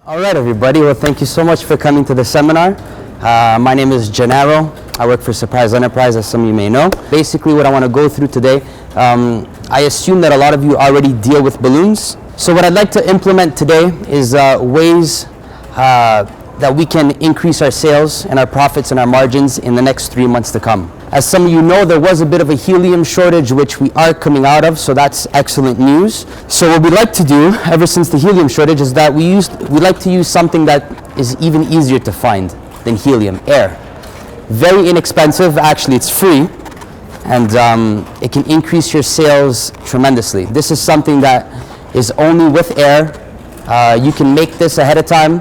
All right, everybody. Well, thank you so much for coming to the seminar. My name is Gennaro. I work for Surprize Enterprise, as some of you may know. Basically, what I want to go through today, I assume that a lot of you already deal with balloons. So what I'd like to implement today is ways that we can increase our sales and our profits and our margins in the next 3 months to come. As some of you know, there was a bit of a helium shortage, which we are coming out of, so that's excellent news. So what we like to do, ever since the helium shortage, is that we like to use something that is even easier to find than helium, air. Very inexpensive, actually it's free, and it can increase your sales tremendously. This is something that is only with air. You can make this ahead of time,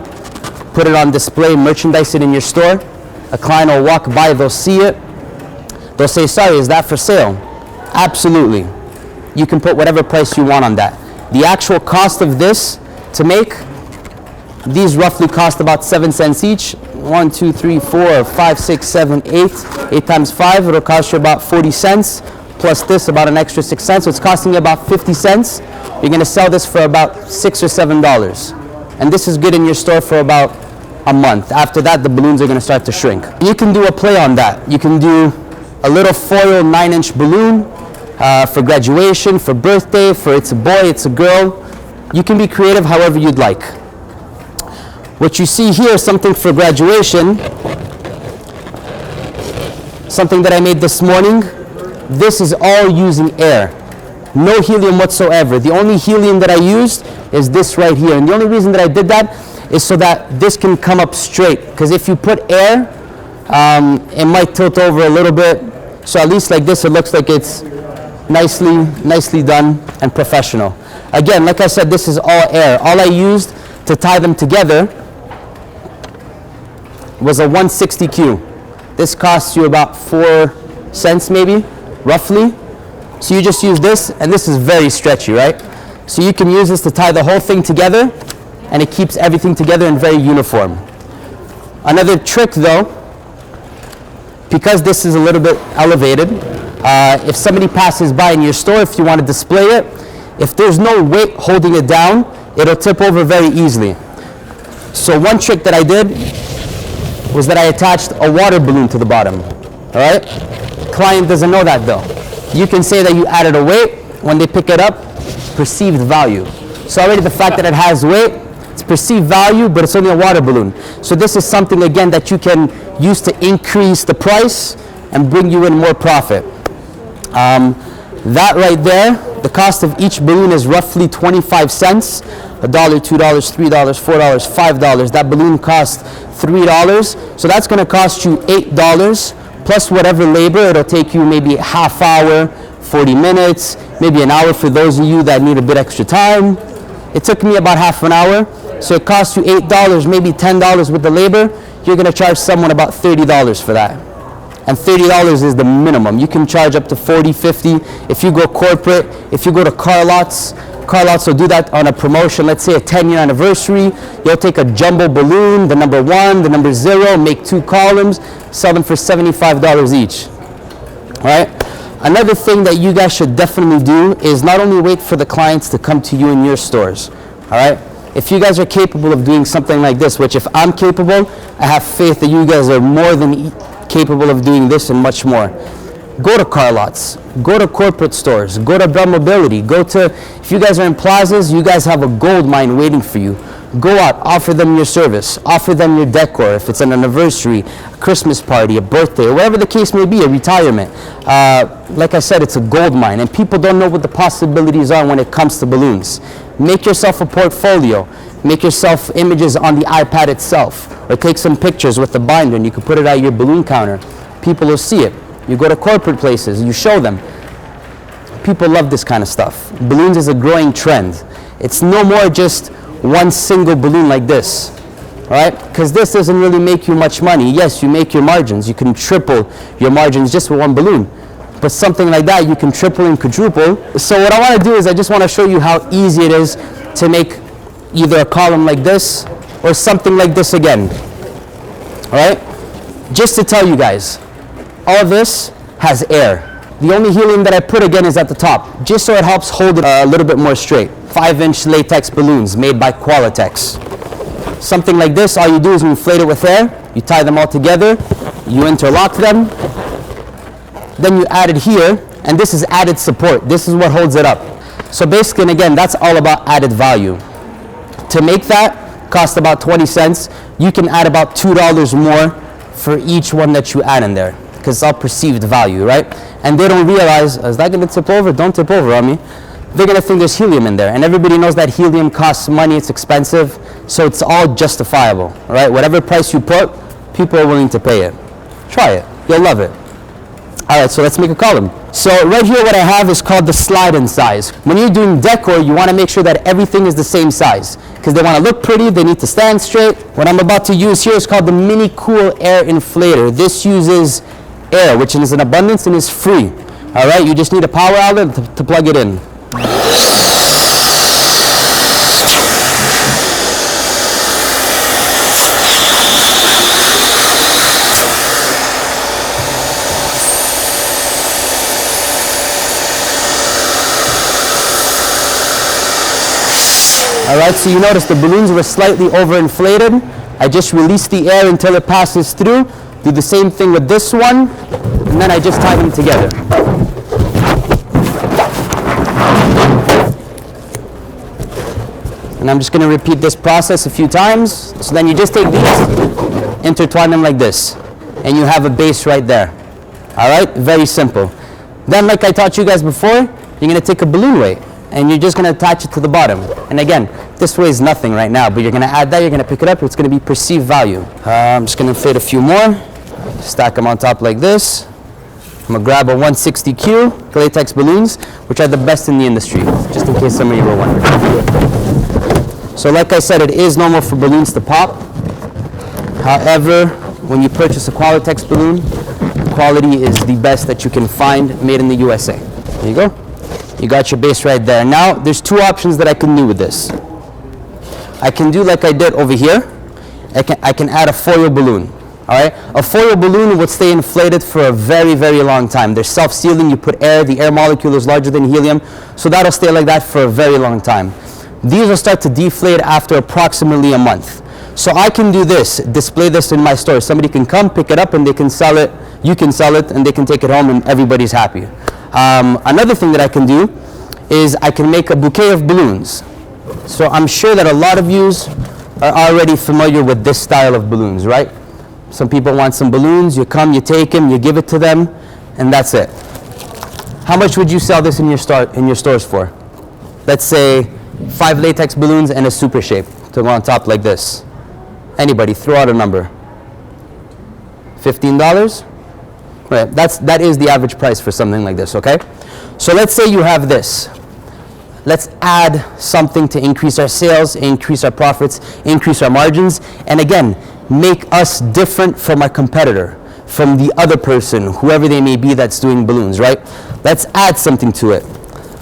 put it on display, merchandise it in your store. A client will walk by, they'll see it, they'll say, sorry, is that for sale? Absolutely. You can put whatever price you want on that. The actual cost of this to make, these roughly cost about 7 cents each. 1, 2, 3, 4, 5, 6, 7, 8. 8 times 5, it'll cost you about 40 cents. Plus this, about an extra 6 cents. So it's costing you about 50 cents. You're going to sell this for about $6 or $7. And this is good in your store for about a month. After that, the balloons are going to start to shrink. You can do a play on that. You can do a little foil 9-inch balloon for graduation, for birthday, for it's a boy, it's a girl. You can be creative however you'd like. What you see here is something for graduation, something that I made this morning. This is all using air. No helium whatsoever. The only helium that I used is this right here. And the only reason that I did that is so that this can come up straight. Because if you put air, it might tilt over a little bit. So at least like this, it looks like it's nicely done and professional. Again, like I said, this is all air. All I used to tie them together was a 160Q. This costs you about 4 cents maybe, roughly. So you just use this, and this is very stretchy, right? So you can use this to tie the whole thing together, and it keeps everything together and very uniform. Another trick though, because this is a little bit elevated, if somebody passes by in your store, if you want to display it, if there's no weight holding it down, it'll tip over very easily. So one trick that I did was that I attached a water balloon to the bottom. All right? Client doesn't know that though. You can say that you added a weight. When they pick it up, perceived value. So already the fact that it has weight, it's perceived value, but it's only a water balloon. So this is something again that you can use to increase the price and bring you in more profit. That right there, the cost of each balloon is roughly 25 cents. $1, $2, $3, $4, $5. That balloon costs $3. So that's going to cost you $8 plus whatever labor. It'll take you maybe a half hour, 40 minutes, maybe an hour for those of you that need a bit extra time. It took me about half an hour. So it costs you $8, maybe $10 with the labor. You're going to charge someone about $30 for that. And $30 is the minimum. You can charge up to $40, $50. If you go corporate, if you go to car lots will do that on a promotion. Let's say a 10-year anniversary. You'll take a jumbo balloon, the number 1, the number 0, make 2 columns, sell them for $75 each. All right? Another thing that you guys should definitely do is not only wait for the clients to come to you in your stores. All right? If you guys are capable of doing something like this, which if I'm capable, I have faith that you guys are more than capable of doing this and much more. Go to car lots, go to corporate stores, go to Bell Mobility, if you guys are in plazas, you guys have a gold mine waiting for you. Go out, offer them your service, offer them your decor, if it's an anniversary, a Christmas party, a birthday, or whatever the case may be, a retirement. Like I said, it's a gold mine, and people don't know what the possibilities are when it comes to balloons. Make yourself a portfolio. Make yourself images on the iPad itself, or take some pictures with the binder, and you can put it at your balloon counter. People will see it. You go to corporate places, you show them. People love this kind of stuff. Balloons is a growing trend. It's no more just one single balloon like this, all right? Because this doesn't really make you much money. Yes, you make your margins. You can triple your margins just with one balloon. But something like that, you can triple and quadruple. So what I want to do is I just want to show you how easy it is to make either a column like this or something like this again, all right? Just to tell you guys, all this has air. The only helium that I put again is at the top, just so it helps hold it a little bit more straight. 5-inch latex balloons made by Qualitex. Something like this, all you do is you inflate it with air, you tie them all together, you interlock them, then you add it here, and this is added support. This is what holds it up. So basically, and again, that's all about added value. To make that, cost about 20 cents. You can add about $2 more for each one that you add in there, because it's all perceived value, right? And they don't realize, is that going to tip over? Don't tip over on me. They're going to think there's helium in there. And everybody knows that helium costs money, it's expensive, so it's all justifiable, right? Whatever price you put, people are willing to pay it. Try it. You'll love it. All right, so let's make a column. So right here what I have is called the slide-in size. When you're doing decor, you want to make sure that everything is the same size, because they want to look pretty, they need to stand straight. What I'm about to use here is called the Mini Cool Air Inflator. This uses air, which is in abundance and is free. All right, you just need a power outlet to plug it in. All right, so you notice the balloons were slightly overinflated. I just release the air until it passes through. Do the same thing with this one, and then I just tie them together. And I'm just going to repeat this process a few times. So then you just take these, intertwine them like this, and you have a base right there. All right, very simple. Then, like I taught you guys before, you're going to take a balloon weight, and you're just going to attach it to the bottom. And again, this weighs nothing right now, but you're going to add that, you're going to pick it up, it's going to be perceived value. I'm just going to inflate a few more, stack them on top like this. I'm going to grab a 160Q latex balloons, which are the best in the industry, just in case some of you were wondering. So like I said, it is normal for balloons to pop. However, when you purchase a Qualitex balloon, quality is the best that you can find made in the USA. There you go. You got your base right there. Now, there's two options that I can do with this. I can do like I did over here. I can add a foil balloon. All right? A foil balloon would stay inflated for a very, very long time. They're self-sealing. You put air. The air molecule is larger than helium. So that'll stay like that for a very long time. These will start to deflate after approximately a month. So I can do this, display this in my store. Somebody can come, pick it up, and they can sell it. You can sell it, and they can take it home, and everybody's happy. Another thing that I can do is I can make a bouquet of balloons. So I'm sure that a lot of you are already familiar with this style of balloons, right? Some people want some balloons, you come, you take them, you give it to them, and that's it. How much would you sell this in your stores for? Let's say 5 latex balloons and a super shape to go on top like this. Anybody, throw out a number. $15? Right, that is the average price for something like this, okay? So let's say you have this. Let's add something to increase our sales, increase our profits, increase our margins, and again, make us different from our competitor, from the other person, whoever they may be that's doing balloons, right? Let's add something to it.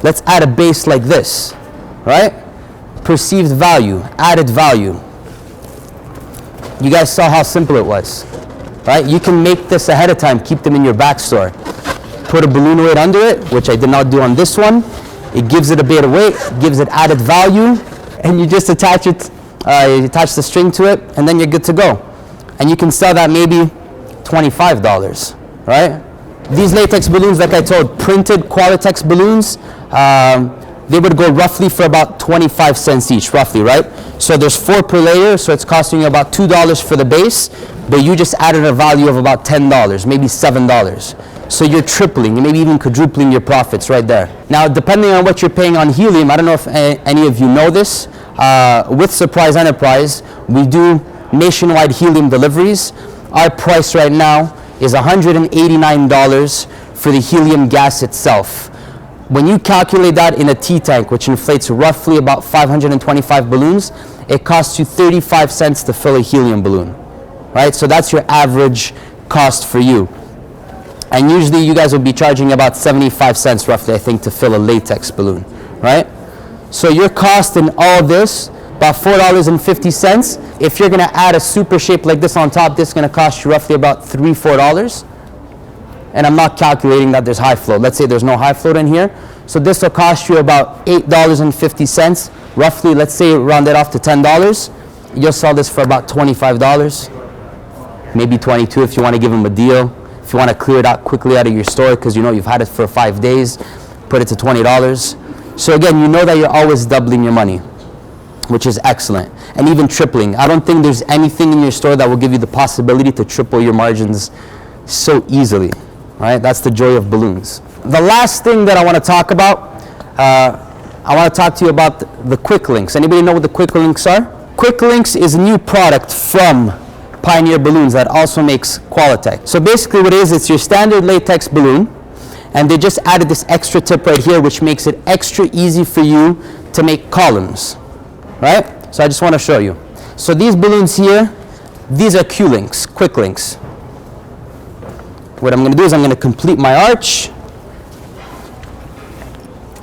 Let's add a base like this, right? Perceived value, added value. You guys saw how simple it was. Right? You can make this ahead of time, keep them in your back store. Put a balloon weight under it, which I did not do on this one. It gives it a bit of weight, gives it added value, and you just attach it, you attach the string to it, and then you're good to go. And you can sell that maybe $25, right? These latex balloons, like I told, printed Qualitex balloons, they would go roughly for about 25 cents each, roughly, right? So there's 4 per layer, so it's costing you about $2 for the base, but you just added a value of about $10, maybe $7. So you're tripling, maybe even quadrupling your profits right there. Now, depending on what you're paying on helium, I don't know if any of you know this, with Surprize Enterprise, we do nationwide helium deliveries. Our price right now is $189 for the helium gas itself. When you calculate that in a T-tank, which inflates roughly about 525 balloons, it costs you 35 cents to fill a helium balloon, right? So that's your average cost for you. And usually you guys will be charging about 75 cents roughly, I think, to fill a latex balloon, right? So your cost in all this, about $4.50. If you're gonna add a super shape like this on top, this is gonna cost you roughly about $3-4. And I'm not calculating that there's high float. Let's say there's no high float in here. So this will cost you about $8.50, roughly, let's say round it off to $10. you'll sell this for about $25, maybe $22 if you want to give them a deal. If you want to clear it out quickly out of your store because you know you've had it for 5 days, put it to $20. So again, you know that you're always doubling your money, which is excellent, and even tripling. I don't think there's anything in your store that will give you the possibility to triple your margins so easily, right? That's the joy of balloons. The last thing that I want to talk about, I want to talk to you about the quick links. Anybody know what the quick links are? Quick links is a new product from Pioneer Balloons that also makes Qualitech. So basically what it is, it's your standard latex balloon, and they just added this extra tip right here which makes it extra easy for you to make columns, right? So I just want to show you. So these balloons here, these are Q links, quick links. What I'm going to do is I'm going to complete my arch.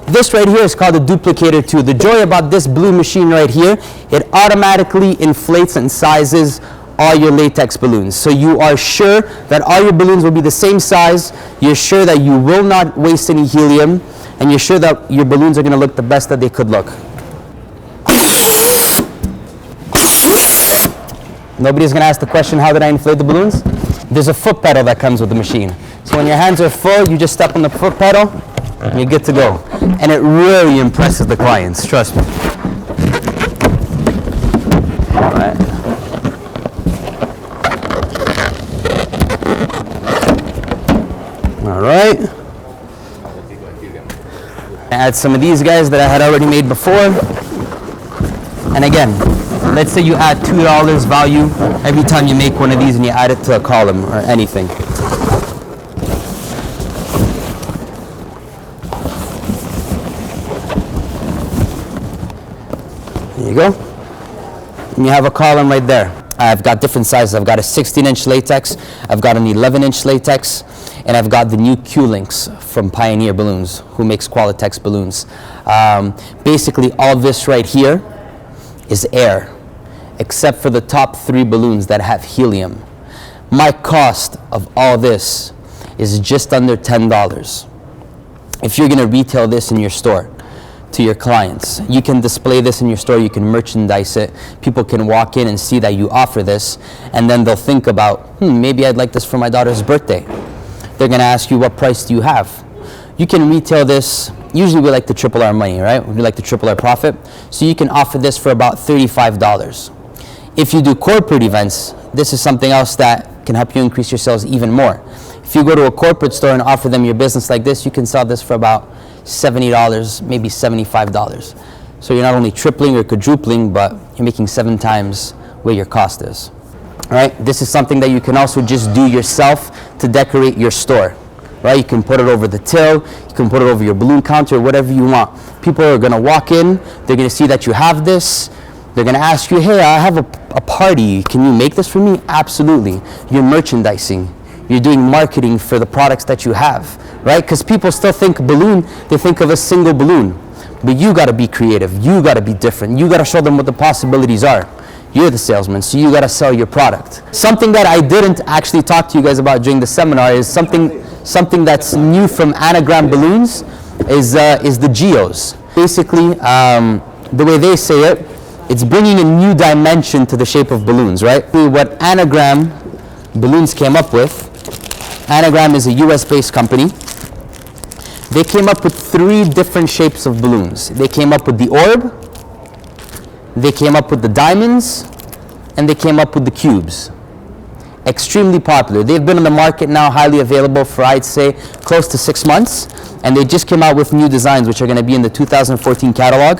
This right here is called a duplicator 2. The joy about this balloon machine right here, it automatically inflates and sizes all your latex balloons. So you are sure that all your balloons will be the same size, you're sure that you will not waste any helium, and you're sure that your balloons are going to look the best that they could look. Nobody's going to ask the question, how did I inflate the balloons? There's a foot pedal that comes with the machine. So when your hands are full, you just step on the foot pedal, and you're good to go. And it really impresses the clients, trust me. All right. All right. Add some of these guys that I had already made before. And again, let's say you add $2 value every time you make one of these and you add it to a column or anything. There you go. And you have a column right there. I've got different sizes. I've got a 16-inch latex, I've got an 11-inch latex, and I've got the new Q-Links from Pioneer Balloons, who makes Qualitech balloons. Basically, all this right here is air, except for the top 3 balloons that have helium. My cost of all this is just under $10. If you're going to retail this in your store to your clients, you can display this in your store, you can merchandise it, people can walk in and see that you offer this, and then they'll think about, maybe I'd like this for my daughter's birthday. They're going to ask you, what price do you have? You can retail this, usually we like to triple our money, right? We like to triple our profit. So you can offer this for about $35. If you do corporate events, this is something else that can help you increase your sales even more. If you go to a corporate store and offer them your business like this, you can sell this for about $70, maybe $75. So you're not only tripling or quadrupling, but you're making 7 times where your cost is. All right, this is something that you can also just do yourself to decorate your store. Right, you can put it over the till, you can put it over your balloon counter, whatever you want. People are going to walk in, they're going to see that you have this, they're going to ask you, hey, I have a party, can you make this for me? Absolutely. You're merchandising, you're doing marketing for the products that you have, right? Because people still think balloon, they think of a single balloon. But you got to be creative, you got to be different, you got to show them what the possibilities are. You're the salesman, so you got to sell your product. Something that I didn't actually talk to you guys about during the seminar is something that's new from Anagram Balloons is the geos. Basically, the way they say it, it's bringing a new dimension to the shape of balloons, right? What Anagram Balloons came up with, Anagram is a US-based company. They came up with 3 different shapes of balloons. They came up with the orb, they came up with the diamonds, and they came up with the cubes. Extremely popular. They've been on the market now, highly available for, I'd say, close to 6 months. And they just came out with new designs, which are going to be in the 2014 catalog.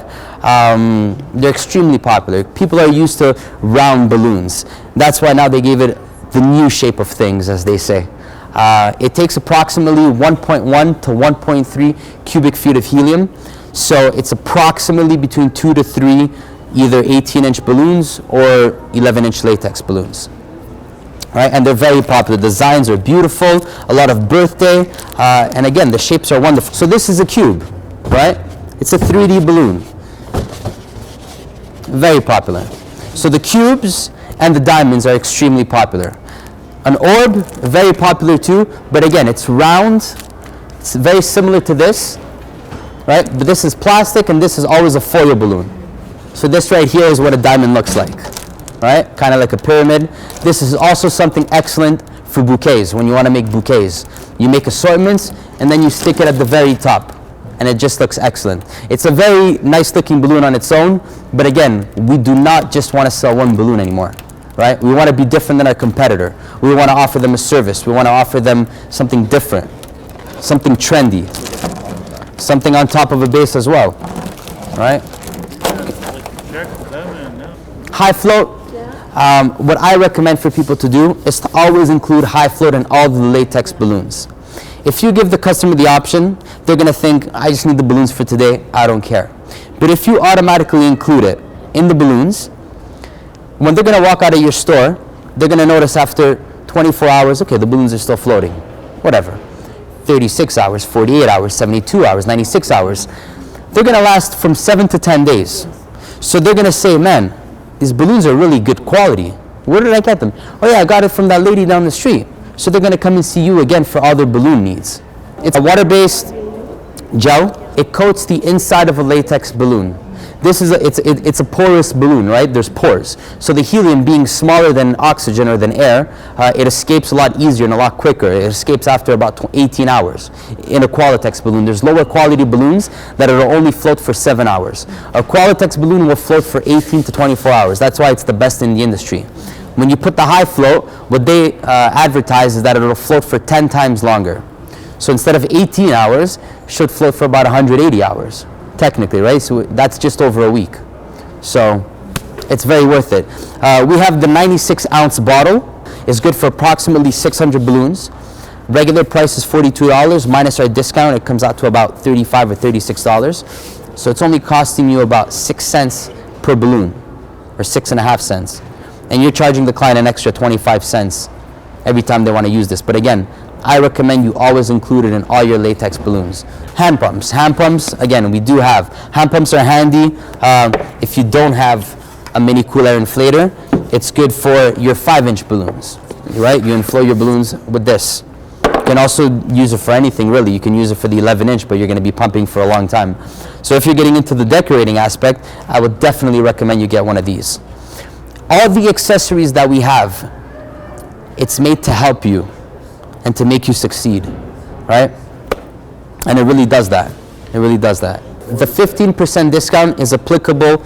They're extremely popular. People are used to round balloons. That's why now they gave it the new shape of things, as they say. It takes approximately 1.1 to 1.3 cubic feet of helium. So it's approximately between 2 to 3 either 18-inch balloons or 11-inch latex balloons. Right? And they're very popular. Designs are beautiful, a lot of birthday, and again, the shapes are wonderful. So this is a cube, right? It's a 3D balloon. Very popular. So the cubes and the diamonds are extremely popular. An orb, very popular too, but again, it's round. It's very similar to this, right? But this is plastic and this is always a foil balloon. So this right here is what a diamond looks like. right? Kind of like a pyramid. This is also something excellent for bouquets, when you want to make bouquets. You make assortments, and then you stick it at the very top, and it just looks excellent. It's a very nice looking balloon on its own, but again, we do not just want to sell one balloon anymore, right? We want to be different than our competitor. We want to offer them a service. We want to offer them something different, something trendy, something on top of a base as well, right? High float. What I recommend for people to do is to always include high float in all the latex balloons. If you give the customer the option, they're going to think, I just need the balloons for today, I don't care. But if you automatically include it in the balloons, when they're going to walk out of your store, they're going to notice after 24 hours, okay, the balloons are still floating, whatever. 36 hours, 48 hours, 72 hours, 96 hours. They're going to last from 7 to 10 days. So they're going to say, man, these balloons are really good quality. Where did I get them? Oh yeah, I got it from that lady down the street. So they're going to come and see you again for all their balloon needs. It's a water-based gel. It coats the inside of a latex balloon. This is it's a porous balloon, right? There's pores. So the helium, being smaller than oxygen or than air, it escapes a lot easier and a lot quicker. It escapes after about 18 hours. In a Qualitex balloon, there's lower quality balloons that will only float for 7 hours. A Qualitex balloon will float for 18 to 24 hours. That's why it's the best in the industry. When you put the high float, what they advertise is that it'll float for 10 times longer. So instead of 18 hours, it should float for about 180 hours. Technically, right? So that's just over a week. So it's very worth it. We have the 96 ounce bottle. It's good for approximately 600 balloons. Regular price is $42. Minus our discount, it comes out to about $35 or $36. So it's only costing you about 6 cents per balloon, or 6.5 cents. And you're charging the client an extra 25 cents every time they want to use this. But again, I recommend you always include it in all your latex balloons. Hand pumps. Hand pumps, again, we do have. Hand pumps are handy. If you don't have a mini cool air inflator, it's good for your 5-inch balloons, right? You inflate your balloons with this. You can also use it for anything, really. You can use it for the 11-inch, but you're going to be pumping for a long time. So if you're getting into the decorating aspect, I would definitely recommend you get one of these. All the accessories that we have, it's made to help you and to make you succeed, right? And it really does that. It really does that. The 15% discount is applicable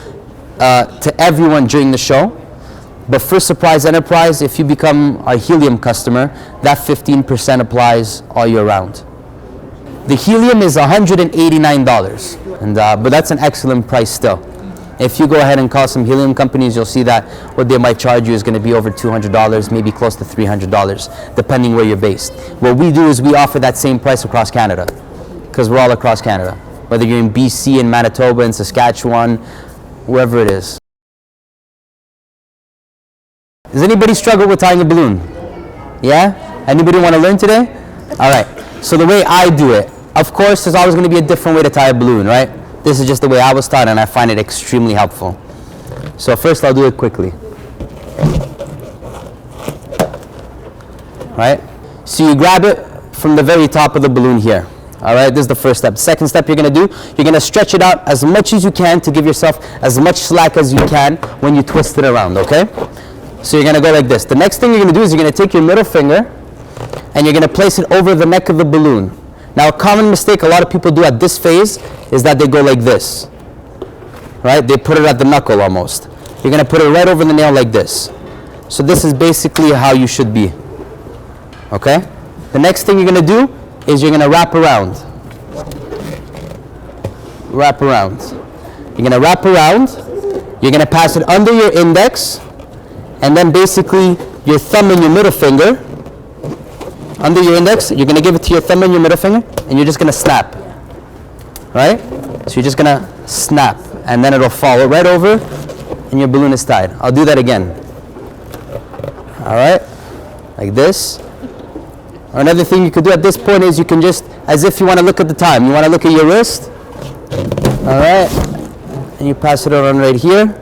to everyone during the show. But for Surprize Enterprise, if you become our Helium customer, that 15% applies all year round. The Helium is $189, but that's an excellent price still. If you go ahead and call some Helium companies, you'll see that what they might charge you is going to be over $200, maybe close to $300, depending where you're based. What we do is we offer that same price across Canada, because we're all across Canada. Whether you're in BC, in Manitoba, in Saskatchewan, wherever it is. Does anybody struggle with tying a balloon? Yeah? Anybody want to learn today? All right. So the way I do it, of course, there's always going to be a different way to tie a balloon, right? This is just the way I was taught, and I find it extremely helpful. So first, I'll do it quickly. Right? So you grab it from the very top of the balloon here. All right, this is the first step. Second step you're going to do, you're going to stretch it out as much as you can to give yourself as much slack as you can when you twist it around, okay? So you're going to go like this. The next thing you're going to do is you're going to take your middle finger and you're going to place it over the neck of the balloon. Now, a common mistake a lot of people do at this phase is that they go like this, right? They put it at the knuckle almost. You're going to put it right over the nail like this. So this is basically how you should be, okay? The next thing you're going to do is you're going to wrap around. Wrap around. You're going to wrap around. You're going to pass it under your index, and then basically your thumb and your middle finger under your index, you're going to give it to your thumb and your middle finger, and you're just going to snap, right? So you're just going to snap, and then it'll fall right over, and your balloon is tied. I'll do that again. All right, like this. Or another thing you could do at this point is you can just, as if you want to look at the time, you want to look at your wrist, all right, and you pass it around right here.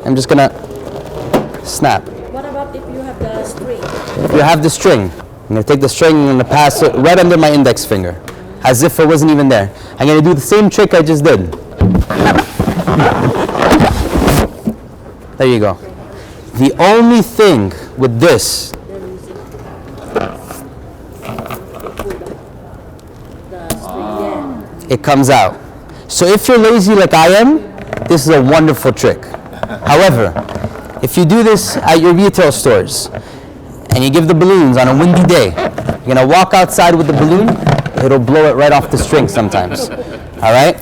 I'm just going to snap. What about if you have the string? If you have the string, I'm going to take the string and I'm going to pass it right under my index finger, as if it wasn't even there. I'm going to do the same trick I just did. There you go. The only thing with this, it comes out. So if you're lazy like I am, this is a wonderful trick. However, if you do this at your retail stores and you give the balloons on a windy day, you're gonna walk outside with the balloon, it'll blow it right off the string sometimes. All right?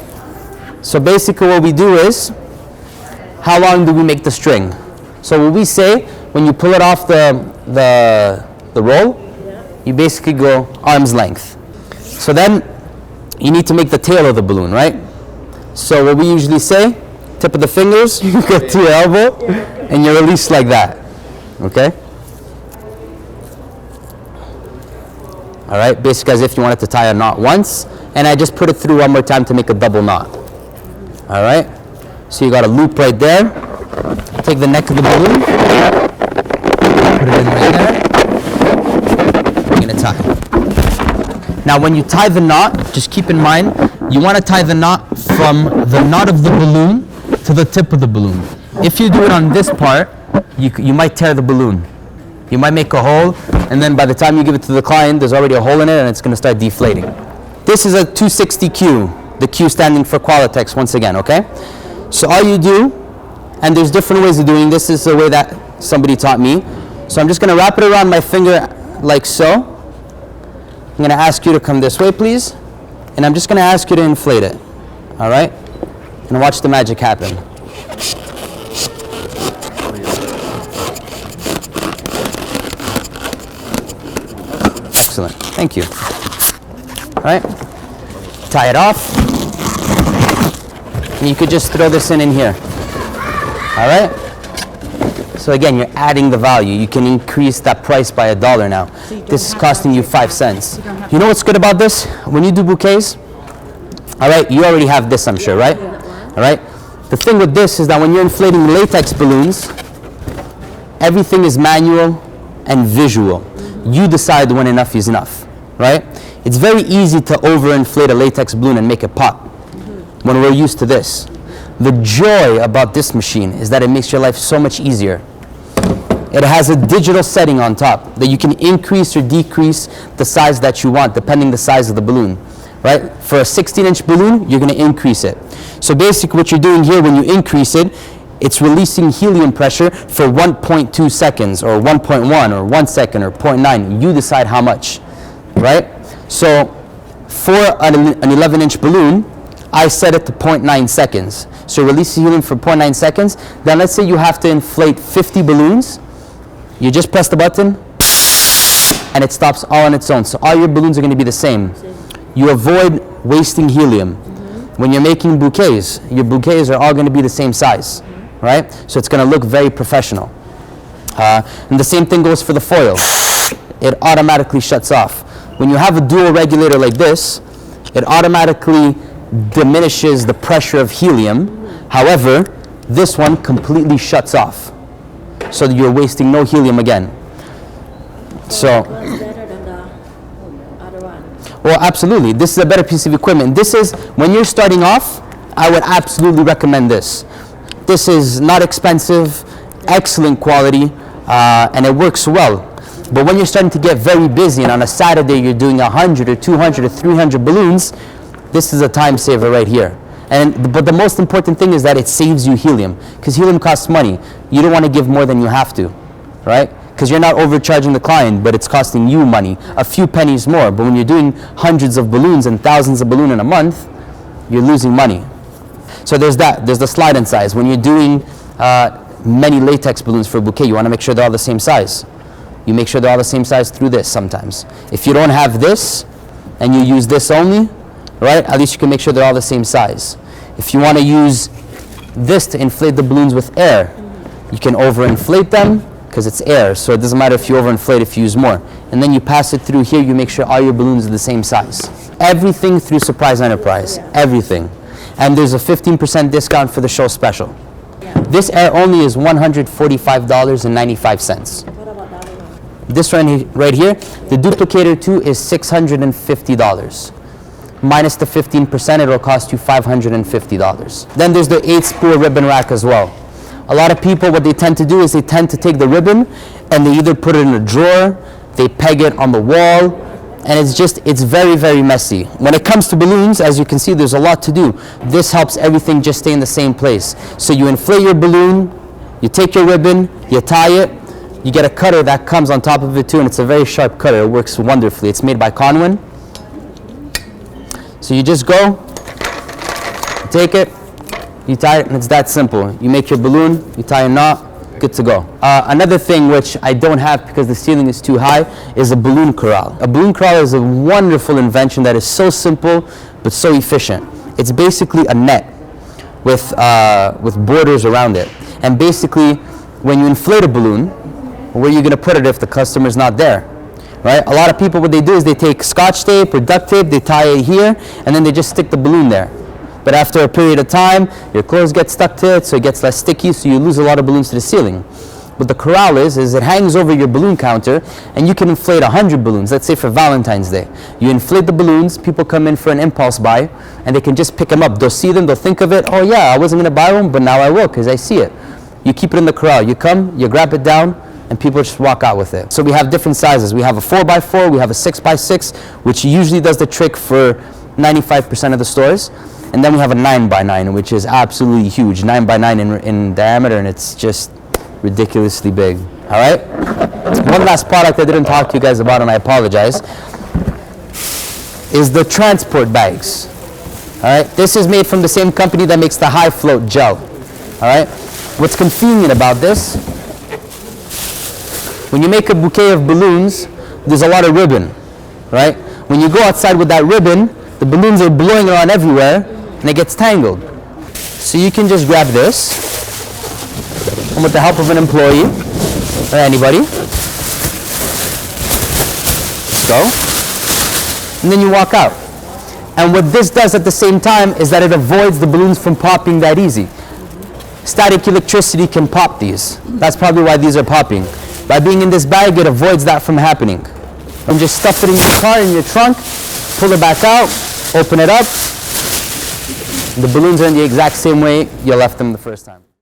So basically what we do is, how long do we make the string? So what we say, when you pull it off the roll, you basically go arm's length. So then you need to make the tail of the balloon, right? So what we usually say, tip of the fingers, you go to your elbow, and you release like that, okay? All right, basically as if you wanted to tie a knot once, and I just put it through one more time to make a double knot. All right, so you got a loop right there. Take the neck of the balloon, put it in right there. You're gonna tie. Now when you tie the knot, just keep in mind, you wanna tie the knot from the knot of the balloon to the tip of the balloon. If you do it on this part, you might tear the balloon. You might make a hole, and then by the time you give it to the client, there's already a hole in it, and it's gonna start deflating. This is a 260Q, the Q standing for Qualitex once again, okay? So all you do, and there's different ways of doing this, is the way that somebody taught me. So I'm just gonna wrap it around my finger like so. I'm gonna ask you to come this way, please. And I'm just gonna ask you to inflate it, all right? And watch the magic happen. Excellent, thank you. All right, tie it off. And you could just throw this in here. All right? So again, you're adding the value. You can increase that price by $1 now. This is costing you 5 cents. You know what's good about this? When you do bouquets, all right, you already have this, I'm sure, right? All right? The thing with this is that when you're inflating latex balloons, everything is manual and visual. You decide when enough is enough, right? It's very easy to overinflate a latex balloon and make it pop when we're used to this. The joy about this machine is that it makes your life so much easier. It has a digital setting on top that you can increase or decrease the size that you want depending the size of the balloon, right? For a 16-inch balloon, you're going to increase it. So basically what you're doing here when you increase it, it's releasing helium pressure for 1.2 seconds or 1.1 or 1 second or 0.9. You decide how much, right? So for an 11-inch balloon, I set it to 0.9 seconds. So release helium for 0.9 seconds. Then let's say you have to inflate 50 balloons. You just press the button and it stops all on its own. So all your balloons are going to be the same. You avoid wasting helium. When you're making bouquets, your bouquets are all going to be the same size, right? So it's going to look very professional. And the same thing goes for the foil. It automatically shuts off. When you have a dual regulator like this, it automatically diminishes the pressure of helium. However, this one completely shuts off. So that you're wasting no helium again. So, It's better than the other one. well, absolutely. This is a better piece of equipment. This is, when you're starting off, I would absolutely recommend this. This is not expensive, excellent quality, and it works well. But when you're starting to get very busy and on a Saturday you're doing 100 or 200 or 300 balloons, this is a time saver right here. But the most important thing is that it saves you helium, because helium costs money. You don't want to give more than you have to, right? Because you're not overcharging the client, but it's costing you money, a few pennies more. But when you're doing hundreds of balloons and thousands of balloons in a month, you're losing money. So there's that. There's the slide-in size. When you're doing many latex balloons for a bouquet, you want to make sure they're all the same size. You make sure they're all the same size through this sometimes. If you don't have this and you use this only, right, at least you can make sure they're all the same size. If you want to use this to inflate the balloons with air, you can overinflate them because it's air, so it doesn't matter if you overinflate if you use more. And then you pass it through here, you make sure all your balloons are the same size. Everything through Surprize Enterprise, everything. And there's a 15% discount for the show special. This air only is $145.95. What about the other one? This one right here, the duplicator 2 is $650. Minus the 15%, it'll cost you $550. Then there's the 8-spool ribbon rack as well. A lot of people, what they tend to do is they tend to take the ribbon and they either put it in a drawer, they peg it on the wall, and it's very, very messy. When it comes to balloons, as you can see, there's a lot to do. This helps everything just stay in the same place. So you inflate your balloon, you take your ribbon, you tie it, you get a cutter that comes on top of it too, and it's a very sharp cutter. It works wonderfully. It's made by Conwin. So you just go, you take it, you tie it, and it's that simple. You make your balloon, you tie a knot, good to go. Another thing which I don't have because the ceiling is too high is a balloon corral. A balloon corral is a wonderful invention that is so simple but so efficient. It's basically a net with borders around it. And basically, when you inflate a balloon, where are you going to put it if the customer's not there? Right? A lot of people, what they do is they take scotch tape or duct tape, they tie it here, and then they just stick the balloon there. But after a period of time, your clothes get stuck to it, so it gets less sticky, so you lose a lot of balloons to the ceiling. What the corral is it hangs over your balloon counter, and you can inflate 100 balloons, let's say for Valentine's Day. You inflate the balloons, people come in for an impulse buy, and they can just pick them up. They'll see them, they'll think of it, oh yeah, I wasn't going to buy one, but now I will, because I see it. You keep it in the corral. You come, you grab it down, and people just walk out with it. So we have different sizes. We have a 4x4, we have a 6x6, which usually does the trick for 95% of the stores. And then we have a 9x9, which is absolutely huge, 9x9 in diameter, and it's just ridiculously big. All right? One last product I didn't talk to you guys about, and I apologize, is the transport bags. All right? This is made from the same company that makes the high float gel. All right? What's convenient about this, when you make a bouquet of balloons, there's a lot of ribbon, right? When you go outside with that ribbon, the balloons are blowing around everywhere, and it gets tangled. So you can just grab this, and with the help of an employee, or anybody, go, and then you walk out. And what this does at the same time is that it avoids the balloons from popping that easy. Static electricity can pop these. That's probably why these are popping. By being in this bag, it avoids that from happening. And just stuff it in your car, in your trunk, pull it back out, open it up. The balloons are in the exact same way you left them the first time.